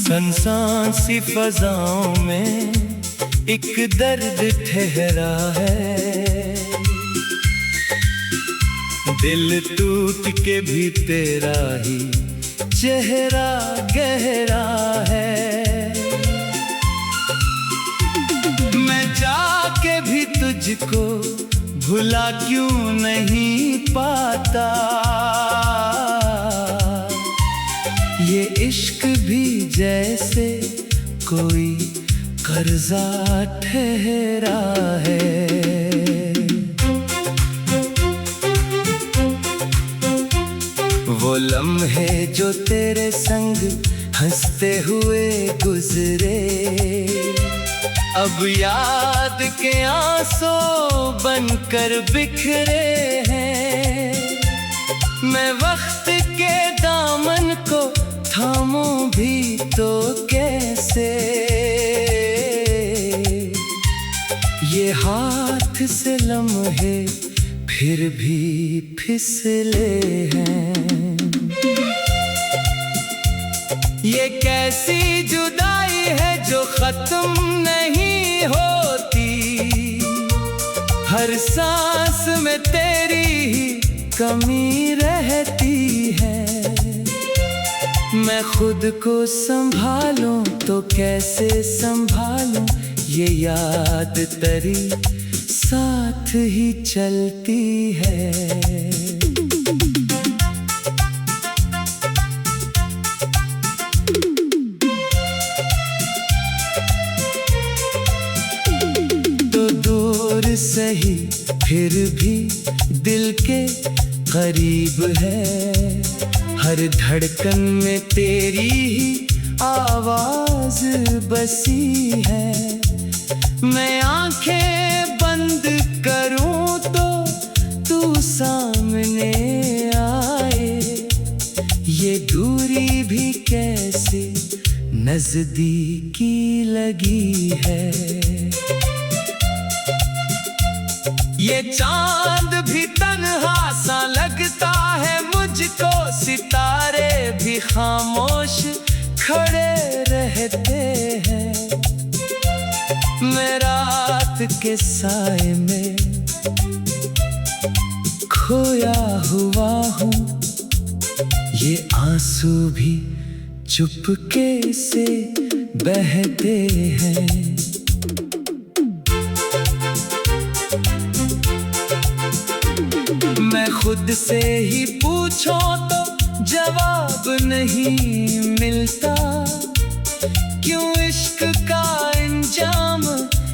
सुनसान सी फजाओं में एक दर्द ठहरा है, दिल टूट के भी तेरा ही चेहरा गहरा है। मैं जाके भी तुझको भुला क्यों नहीं पाता, ये इश्क भी जैसे कोई कर्जा ठहरा है। वो लम्हे जो तेरे संग हंसते हुए गुजरे, अब याद के आंसू बनकर बिखरे हैं। मैं वक्त के दामन को थामूं भी तो कैसे, ये हाथ से लम्हे फिर भी फिसले हैं। ये कैसी जुदाई है जो खत्म नहीं होती, हर सांस में तेरी ही कमी रहती है। मैं खुद को संभालूं तो कैसे संभालूं, ये याद तेरी साथ ही चलती है। तो दूर सही फिर भी दिल के करीब है, हर धड़कन में तेरी ही आवाज बसी है। मैं आंखें बंद करूं तो तू सामने आए, ये दूरी भी कैसे नजदीकी लगी है। ये चांद भी तन्हा सा लगता है मुझको, सितारे भी खामोश खड़े रहते हैं। मैं रात के साए में खोया हुआ हूँ, ये आंसू भी चुपके से बहते हैं। मैं खुद से ही पूछूं तो जवाब नहीं मिलता, क्यों इश्क का अंजाम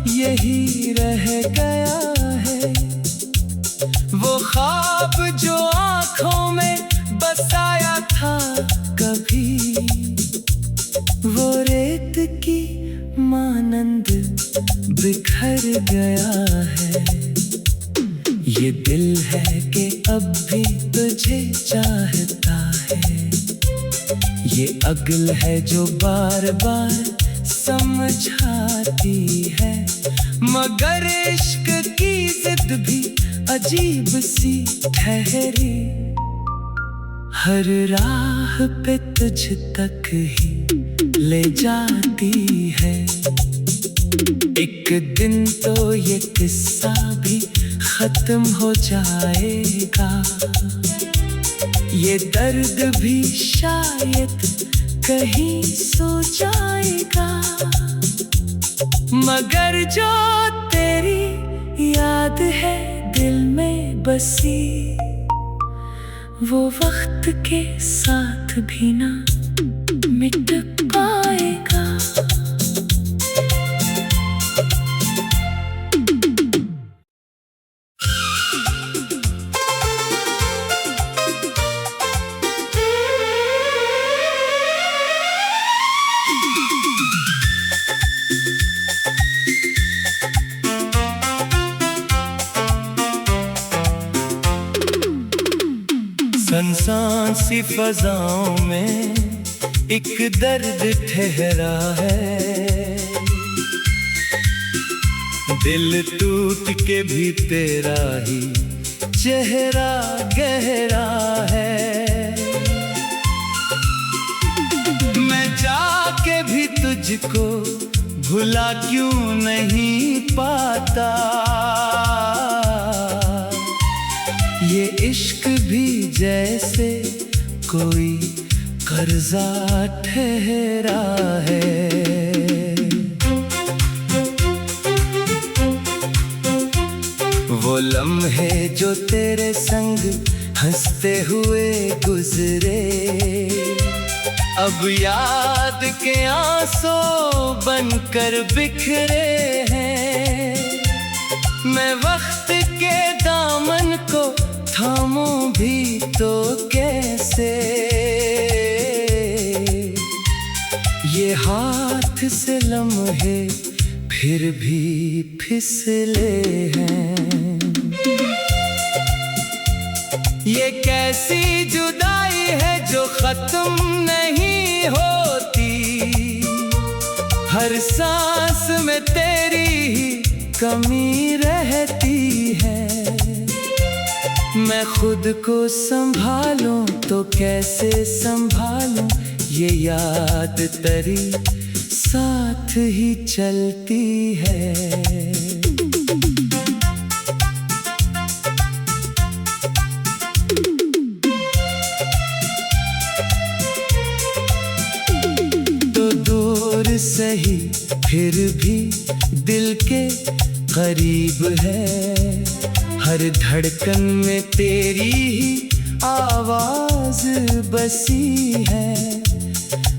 यही रह गया है। वो ख्वाब जो आँखों में बसाया था कभी, वो रेत की मानंद बिखर गया है। ये दिल है कि अब भी तुझे चाहता है, ये अक्ल है जो बार बार समझाती है। मगर इश्क की जिद भी अजीब सी ठहरी, हर राह पे तुझ तक ही ले जाती है। एक दिन तो ये किस्सा भी खत्म हो जाएगा, ये दर्द भी शायद कहीं सो जाएगा। मगर जो तेरी याद है दिल में बसी, वो वक्त के साथ भी ना मिट पाएगा। सुनसान सुनसान सी फजाओं में एक दर्द ठहरा है। दिल टूट के भी तेरा ही चेहरा गहरा है। मैं जाके भी तुझको भुला क्यों नहीं पाता। ये इश्क भी जैसे कोई कर्जा ठहरा है। वो लम्हे जो तेरे संग हंसते हुए गुजरे, अब याद के आंसू बनकर बिखरे हैं। मैं वक्त के दामन को थामूं भी तो कैसे, ये हाथ से लम्हे फिर भी फिसले हैं। ये कैसी जुदाई है जो खत्म नहीं होती। हर सांस में तेरी ही कमी रहती है। मैं खुद को संभालूं तो कैसे संभालूं, ये याद तेरी साथ ही चलती है। तो दूर सही फिर भी दिल के करीब है। हर धड़कन में तेरी ही आवाज बसी है।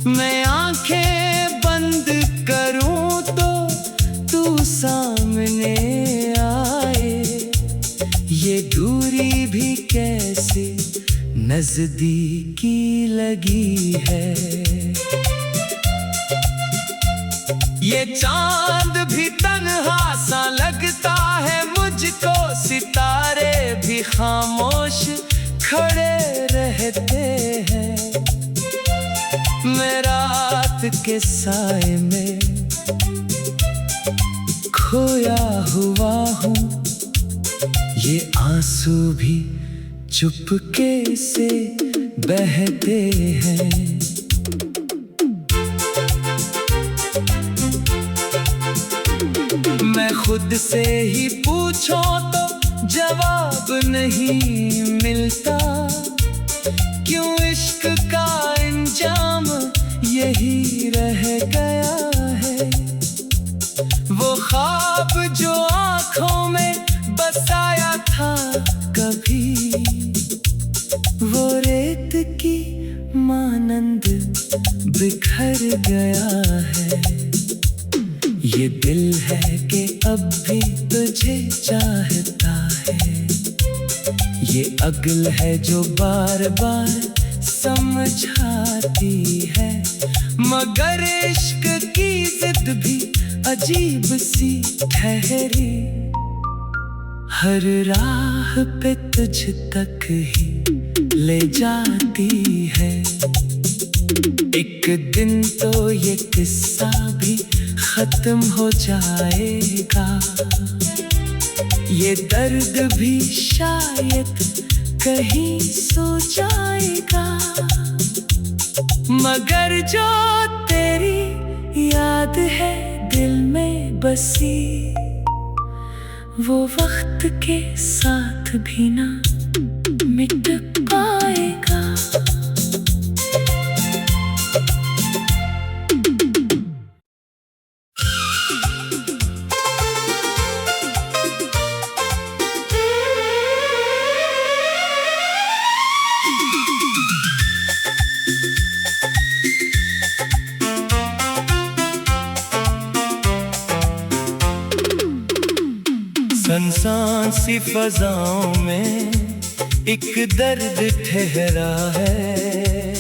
मैं आंखें बंद करूं तो तू सामने आए। ये दूरी भी कैसे नजदीकी लगी है। ये चांद भी तन्हा सा लगता है मुझको, सितारे भी खामोश खड़े रहते हैं। मैं रात के साए में खोया हुआ हूँ। ये आंसू भी चुपके से बहते हैं। मैं खुद से ही पूछूं तो जवाब नहीं मिलता। क्यों इश्क का इंजाम यही रह गया है। वो ख्वाब जो आँखों में बसाया था कभी, वो रेत की मानंद बिखर गया है। ये दिल है कि अब भी तुझे चाहता है। ये अक्ल है जो बार बार समझाती है। मगर इश्क की जिद भी अजीब सी ठहरी। हर राह पे तुझ तक ही ले जाती है। एक दिन तो ये किस्सा भी खत्म हो जाएगा। ये दर्द भी शायद कहीं सो जाएगा। मगर जो तेरी याद है दिल में बसी, वो वक्त के साथ भी ना मिट पाएगा। सुनसान सी फजाओं में एक दर्द ठहरा है।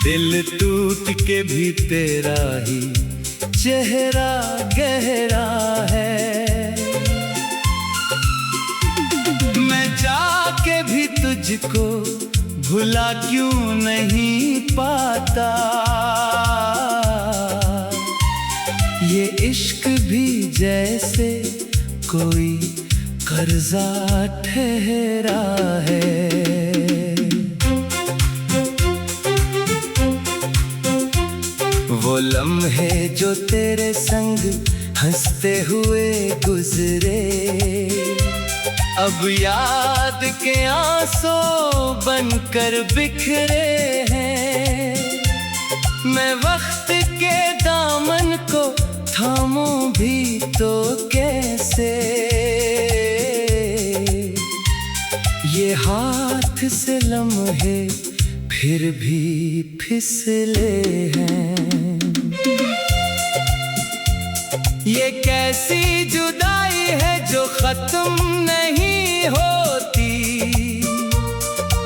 दिल टूट के भी तेरा ही चेहरा गहरा है। मैं चाह के भी तुझको भुला क्यों नहीं पाता। ये इश्क भी जैसे कोई कर्जा ठहरा है। वो लम्हे जो तेरे संग हंसते हुए गुजरे, अब याद के आंसू बनकर बिखरे हैं। मैं वक्त के दामन को थामूं भी तो कैसे, ये हाथ से लम्हे फिर भी फिसले हैं। ये कैसी जुदाई है जो खत्म नहीं होती,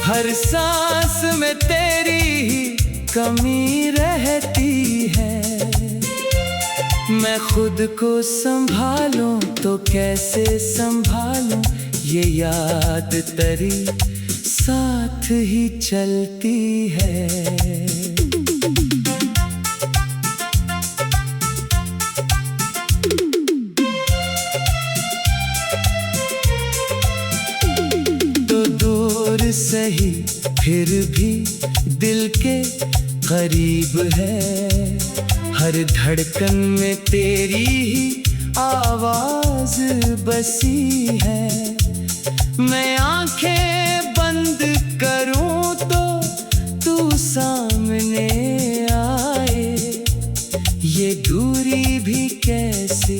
हर सांस में तेरी ही कमी रहती है। मैं खुद को संभालूं तो कैसे संभालूं, ये याद तेरी साथ ही चलती है। सही फिर भी दिल के करीब है, हर धड़कन में तेरी ही आवाज बसी है। मैं आंखें बंद करूं तो तू सामने आए, ये दूरी भी कैसे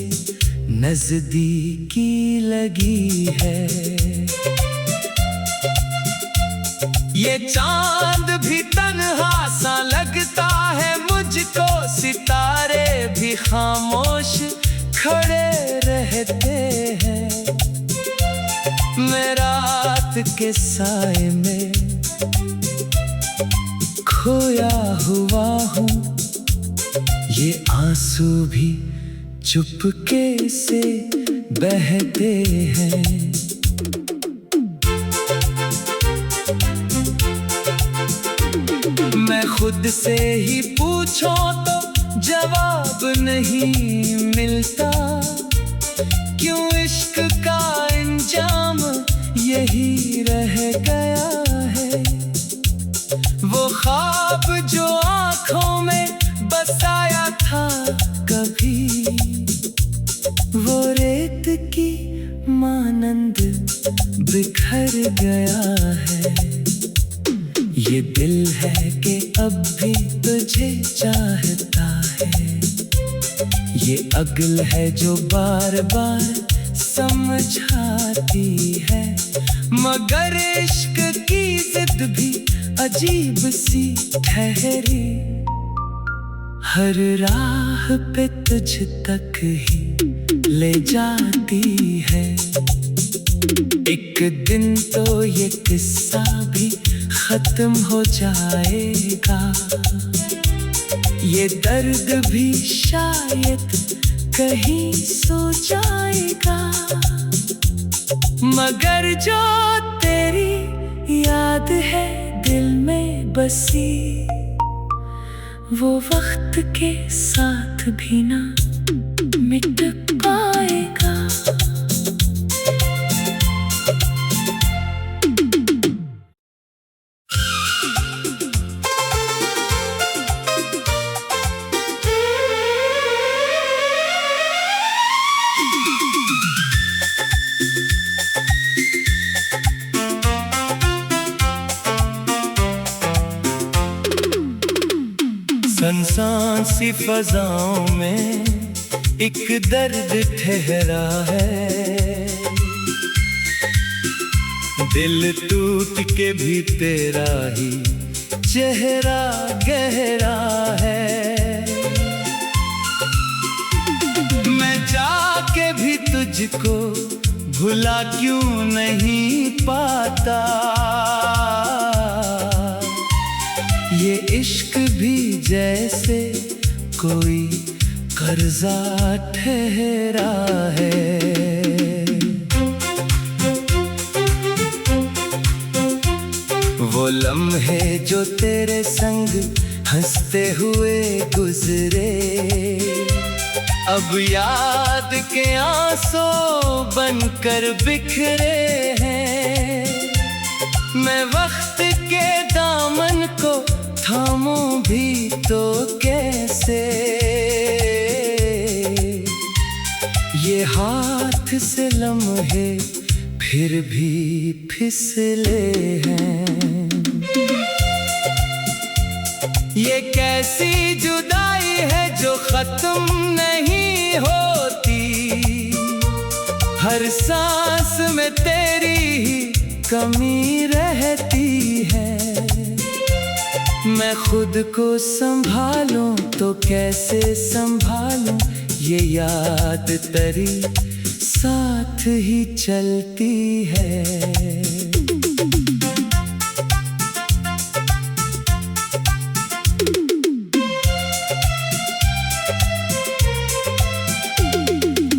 नजदीकी लगी है। ये चांद भी तन्हा सा लगता है मुझको, सितारे भी खामोश खड़े रहते हैं। मैं रात के साए में खोया हुआ हूँ, ये आंसू भी चुपके से बहते हैं। मैं खुद से ही पूछूं तो जवाब नहीं मिलता, क्यों इश्क का अंजाम यही रह गया है। वो ख्वाब जो आँखों में बसाया था कभी, वो रेत की मानंद बिखर गया है। ये दिल है कि अब भी तुझे चाहता है, ये अक्ल है जो बार बार समझाती है। मगर इश्क की जिद भी अजीब सी ठहरी, हर राह पे तुझ तक ही ले जाती है। एक दिन तो ये किस्सा भी खत्म हो जाएगा, ये दर्द भी शायद कहीं सो जाएगा। मगर जो तेरी याद है दिल में बसी, वो वक्त के साथ भी ना मिट पाएगा। सुनसान सी फजाओं में एक दर्द ठहरा है, दिल टूट के भी तेरा ही चेहरा गहरा है। मैं चाह के भी तुझको भुला क्यों नहीं पाता। ये इश्क भी जैसे कोई कर्जा ठहरा है। वो लम्हे जो तेरे संग हंसते हुए गुजरे, अब याद के आंसू बनकर बिखरे हैं। मैं वक्त के दामन को थामूं भी तो कैसे, ये हाथ से लम्हे फिर भी फिसले हैं। ये कैसी जुदाई है जो खत्म नहीं होती, हर सांस में तेरी ही कमी रहती है। मैं खुद को संभालूं तो कैसे संभालूं, ये याद तेरी साथ ही चलती है।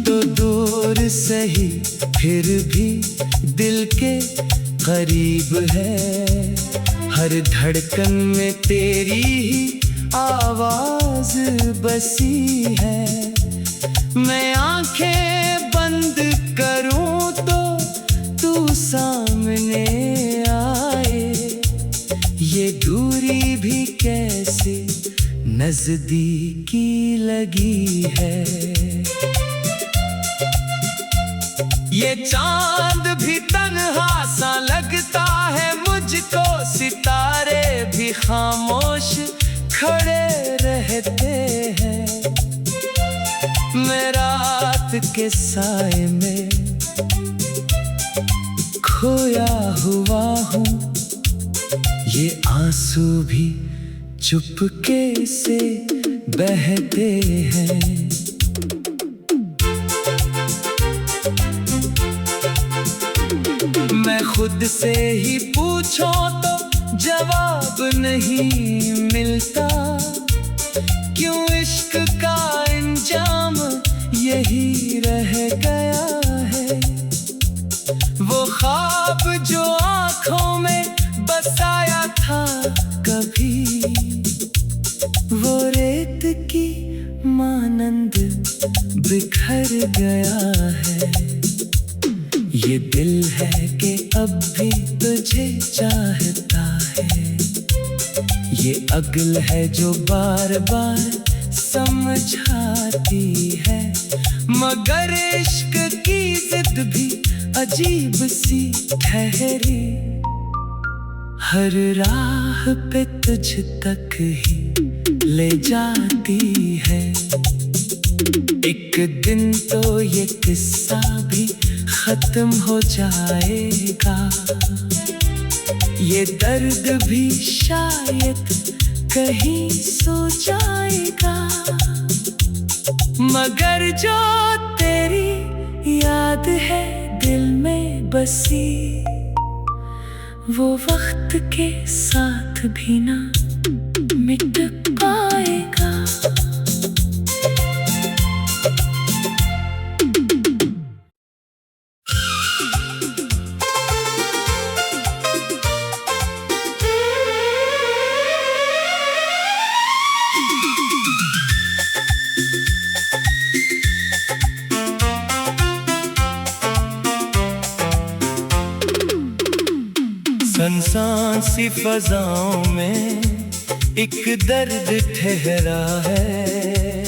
तो दूर सही फिर भी दिल के करीब है, हर धड़कन में तेरी ही आवाज बसी है। मैं आंखें बंद करूं तो तू सामने आए, ये दूरी भी कैसे नजदीकी लगी है। ये चांद भी तन्हा सा लगता है मुझको, सितारे भी खामोश खड़े रहते हैं। मैं रात के साए में खोया हुआ हूँ, ये आंसू भी चुपके से बहते हैं। मैं खुद से ही पूछूं तो जवाब नहीं मिलता, क्यों इश्क का अंजाम यही रह गया है। वो ख्वाब जो आँखों में बसाया था कभी, वो रेत की मानंद बिखर गया है। ये दिल है कि अब भी तुझे चाहता है, ये अक्ल है जो बार बार समझाती है। मगर इश्क की जिद भी अजीब सी ठहरी, हर राह पे तुझ तक ही ले जाती है। एक दिन तो ये किस्सा भी खत्म हो जाएगा, ये दर्द भी शायद कहीं सो जाएगा। मगर जो तेरी याद है दिल में बसी, वो वक्त के साथ भी ना मिट पाएगा। सुनसान सी फजाओं में एक दर्द ठहरा है,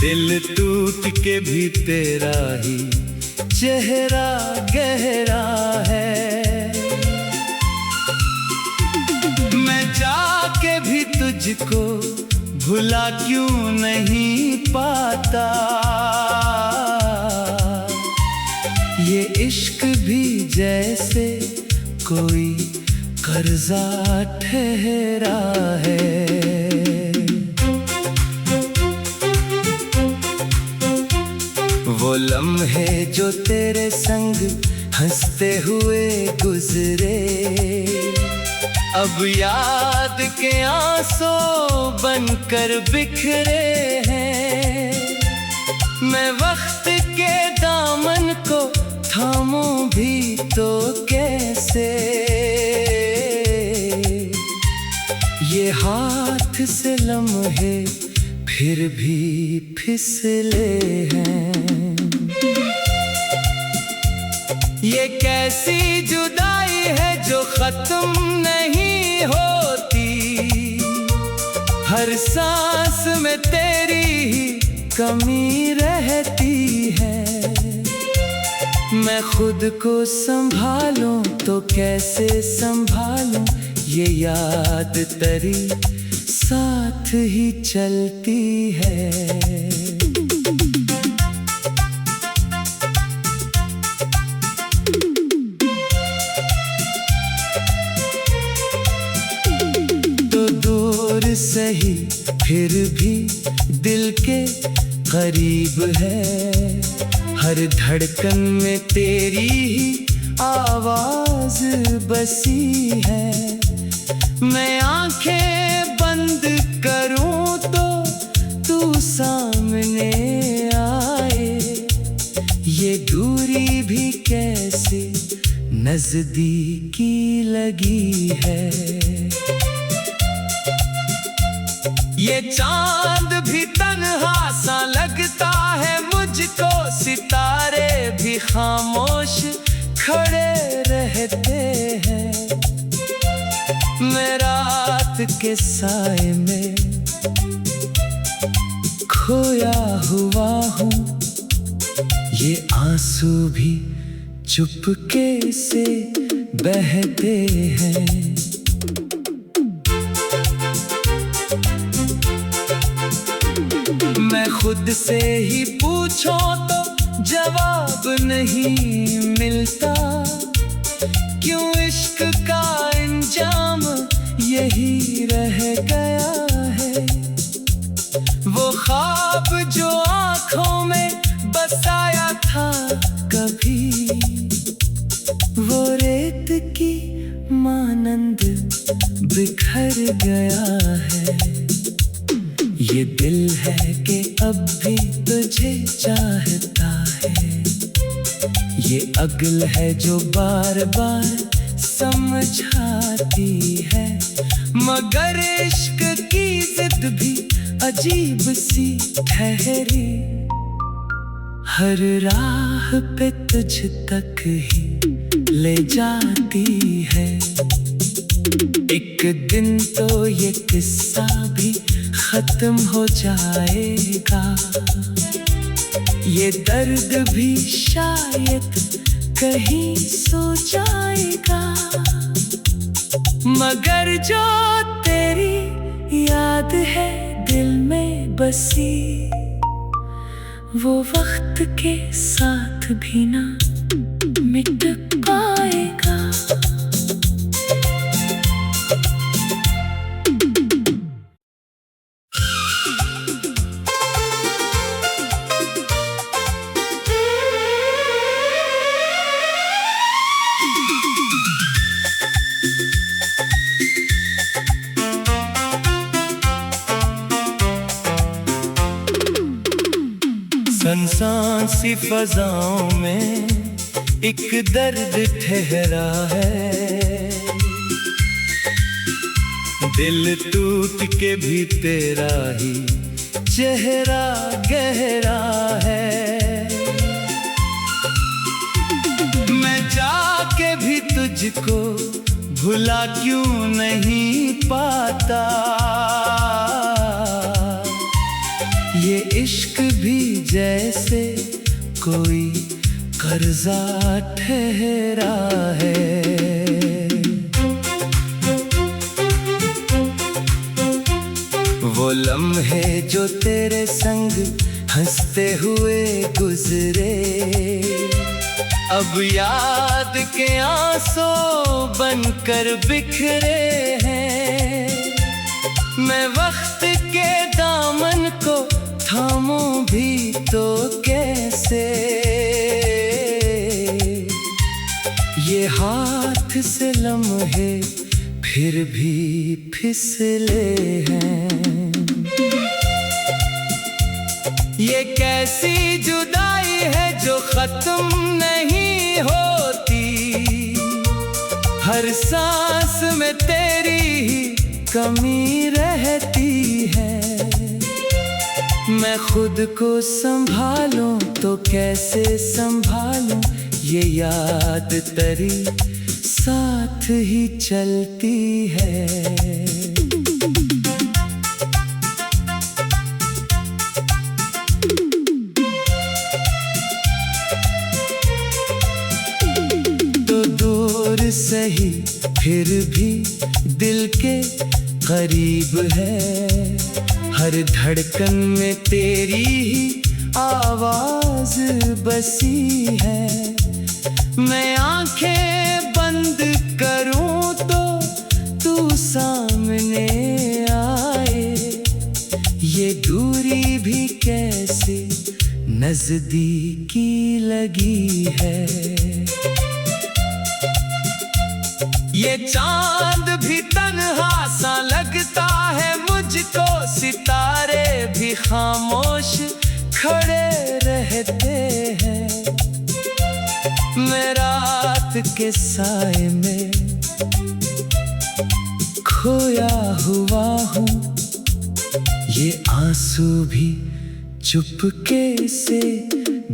दिल टूट के भी तेरा ही चेहरा गहरा है। मैं जाके भी तुझको भुला क्यों नहीं पाता, ये इश्क भी जैसे कोई कर्जा ठहरा है। वो लम्हे जो तेरे संग हंसते हुए गुजरे, अब याद के आंसू बनकर बिखरे हैं। मैं वक्त के दामन को थामूं भी तो कैसे, कैसे। ये हाथ से लम्हे फिर भी फिसले हैं। ये कैसी जुदाई है जो खत्म नहीं होती। हर सांस में तेरी ही कमी रहती है। मैं खुद को संभालूं तो कैसे संभालूं, ये याद तेरी साथ ही चलती है। तो दूर सही फिर भी दिल के करीब है। हर धड़कन में तेरी ही आवाज बसी है। मैं आंखें बंद करूं तो तू सामने आए। ये दूरी भी कैसे नजदीकी लगी है। ये चांद भी तन्हा सा लगता है मुझको। सितारे भी खामोश खड़े रहते हैं। मैं रात के साए में खोया हुआ हूँ। ये आंसू भी चुपके से बहते हैं। मैं खुद से ही पूछूं तो जवाब नहीं मिलता। क्यों इश्क का अंजाम यही रह गया है। वो ख्वाब जो आँखों में बसाया था कभी, वो रेत की मानंद बिखर गया है। ये दिल है कि अब भी तुझे चाहता है। ये अक्ल है जो बार बार समझाती है। मगर इश्क की जिद भी अजीब सी ठहरी। हर राह पे तुझ तक ही ले जाती है। एक दिन तो ये किस्सा भी खत्म हो जाएगा। ये दर्द भी शायद कहीं सो जाएगा। मगर जो तेरी याद है दिल में बसी, वो वक्त के साथ भी ना मिट पाएगा। सुनसान सी फजाओं में एक दर्द ठहरा है। दिल टूट के भी तेरा ही चेहरा गहरा है। मैं जाके भी तुझको भुला क्यों नहीं पाता। ये इश्क भी जैसे कोई कर्जा ठहरा है। वो लम्हे जो तेरे संग हंसते हुए गुजरे, अब याद के आंसू बनकर बिखरे हैं। मैं वक्त के दामन को थामूं भी तो कैसे। ये हाथ से लम्हे फिर भी फिसले हैं। ये कैसी जुदाई है जो खत्म नहीं होती। हर सांस में तेरी ही कमी रहती है। मैं खुद को संभालूं तो कैसे संभालूं, ये याद तेरी साथ ही चलती है। सही फिर भी दिल के करीब है, हर धड़कन में तेरी ही आवाज बसी है। मैं आंखें बंद करूं तो तू सामने आए, ये दूरी भी कैसे नजदीकी लगी है। ये चांद भी तन्हा सा लगता है मुझको, सितारे भी खामोश खड़े रहते हैं। मैं रात के साए में खोया हुआ हूँ, ये आंसू भी चुपके से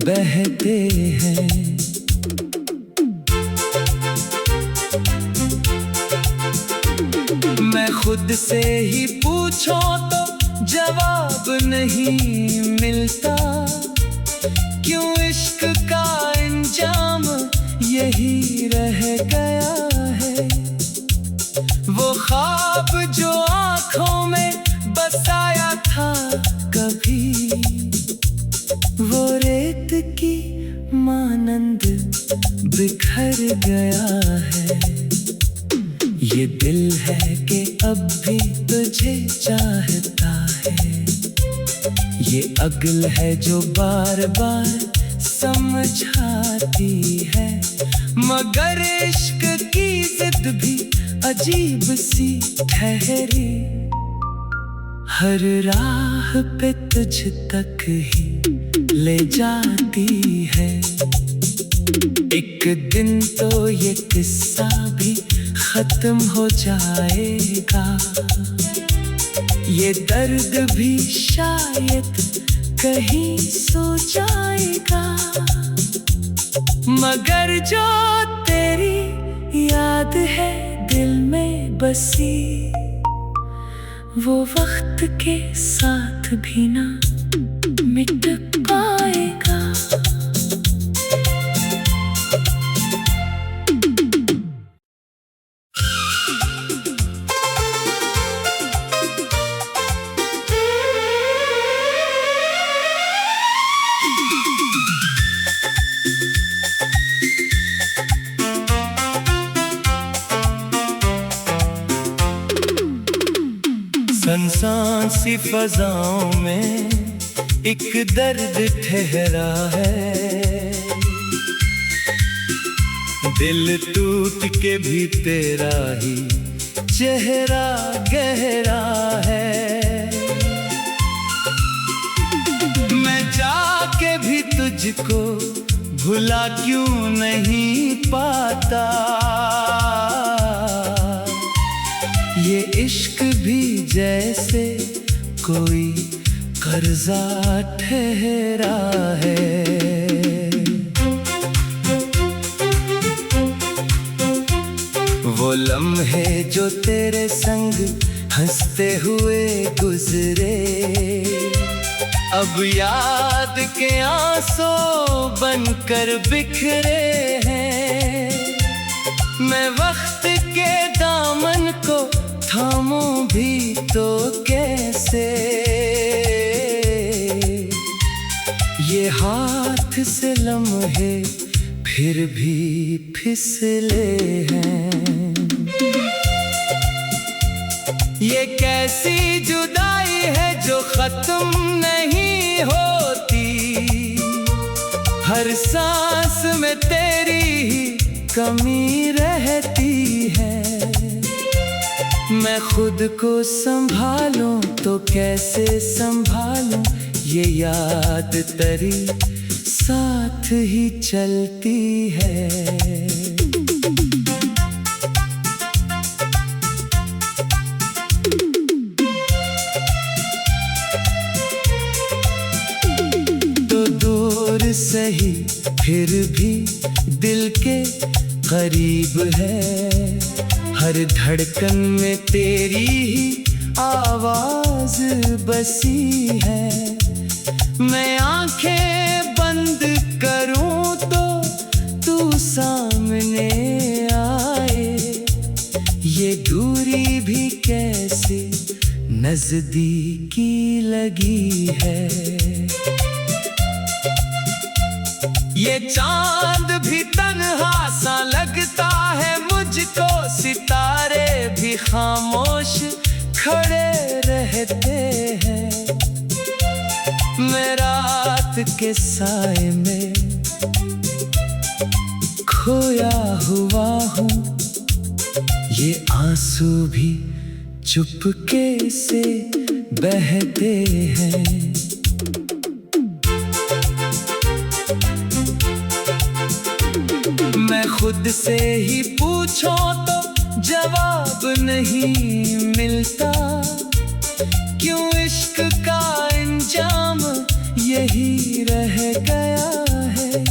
बहते हैं। मैं खुद से ही पूछूं तो जवाब नहीं मिलता, क्यों इश्क का अंजाम यही रह गया है। वो ख्वाब जो आँखों में बसाया था कभी, वो रेत की मानंद बिखर गया है। ये दिल है कि अब भी तुझे चाहता है, ये अक्ल है जो बार बार समझाती है। मगर इश्क की जिद भी अजीब सी ठहरी, हर राह पे तुझ तक ही ले जाती है। एक दिन तो ये किस्सा भी खत्म हो जाएगा, ये दर्द भी शायद कहीं सो जाएगा। मगर जो तेरी याद है दिल में बसी, वो वक्त के साथ भी ना मिट पाएगा। सुनसान सी फजाओं में एक दर्द ठहरा है, दिल टूट के भी तेरा ही चेहरा गहरा है। मैं जाके भी तुझको भुला क्यों नहीं पाता, ये इश्क भी जैसे कोई कर्जा ठहरा है। वो लम्हे जो तेरे संग हंसते हुए गुजरे, अब याद के आंसू बनकर बिखरे हैं। मैं वक्त के दामन को थामूं भी तो कैसे, ये हाथ से लम्हे फिर भी फिसले हैं। ये कैसी जुदाई है जो खत्म नहीं होती, हर सांस में तेरी ही कमी रहती है। मैं खुद को संभालूं तो कैसे संभालूं, ये याद तेरी साथ ही चलती है। सही फिर भी दिल के करीब है। हर धड़कन में तेरी ही आवाज बसी है। मैं आंखें बंद करूं तो तू सामने आए। ये दूरी भी कैसे नजदीकी लगी है। ये चांद भी तन्हा सा लगता है मुझको, सितारे भी खामोश खड़े रहते हैं। मैं रात के साए में खोया हुआ हूँ। ये आंसू भी चुपके से बहते हैं। मैं खुद से ही पूछूं तो जवाब नहीं मिलता। क्यों इश्क का अंजाम यही रह गया है।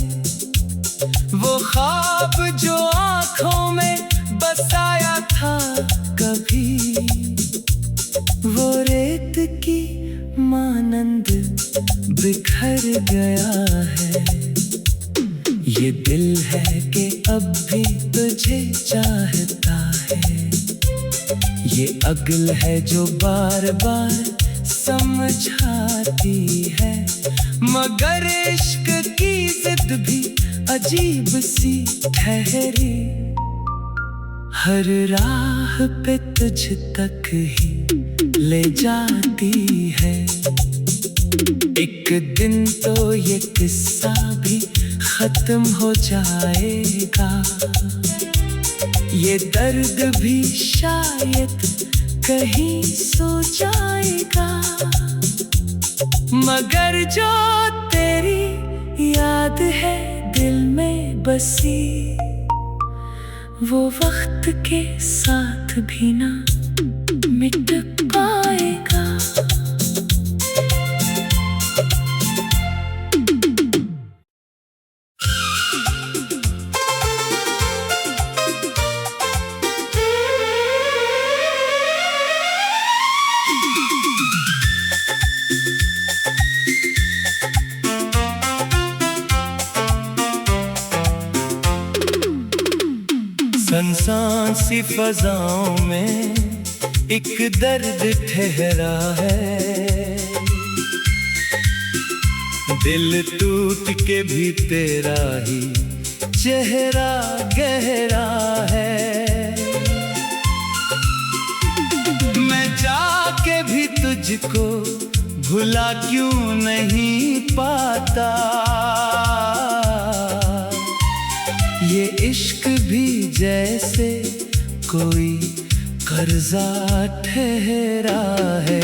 वो ख्वाब जो आँखों में बसाया था कभी, वो रेत की मानंद बिखर गया है। ये दिल है कि अब भी तुझे चाहता है। ये अक्ल है जो बार बार समझाती है। मगर इश्क की जिद भी अजीब सी ठहरी। हर राह पे तुझ तक ही ले जाती है। एक दिन तो ये किस्सा भी खत्म हो जाएगा। ये दर्द भी शायद कहीं सो जाएगा। मगर जो तेरी याद है दिल में बसी, वो वक्त के साथ भी ना मिट पाएगा। सुनसान सी फजाओं में एक दर्द ठहरा है। दिल टूट के भी तेरा ही चेहरा गहरा है। मैं जाके भी तुझको भुला क्यों नहीं पाता। ये इश्क भी जैसे कोई कर्जा ठहरा है।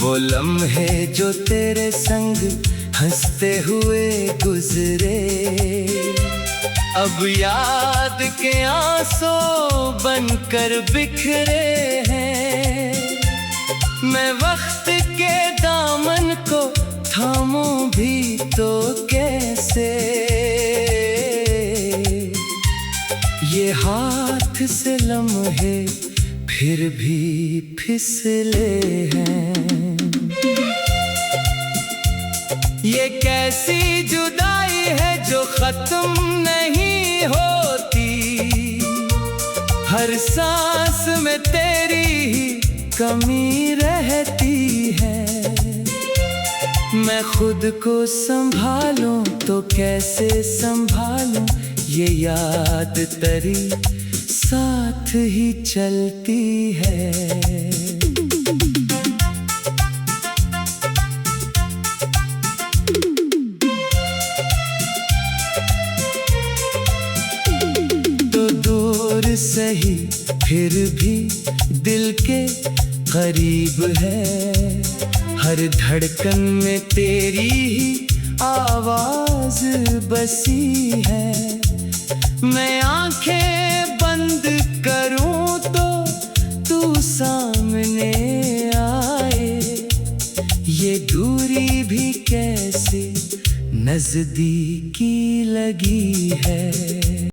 वो लम्हे जो तेरे संग हंसते हुए गुजरे, अब याद के आंसू बनकर बिखरे हैं। मैं वक्त के दामन को थामूं भी तो कैसे। ये हाथ से लम्हे फिर भी फिसले हैं। ये कैसी जुदाई है जो खत्म नहीं होती। हर सांस में तेरी ही कमी रहती है। मैं खुद को संभालूं तो कैसे संभालूं। ये याद तेरी साथ ही चलती है। तो दूर सही फिर भी दिल के करीब है। हर धड़कन में तेरी ही आवाज बसी है। मैं आंखें बंद करूं तो तू सामने आए। नजदीकी लगी है।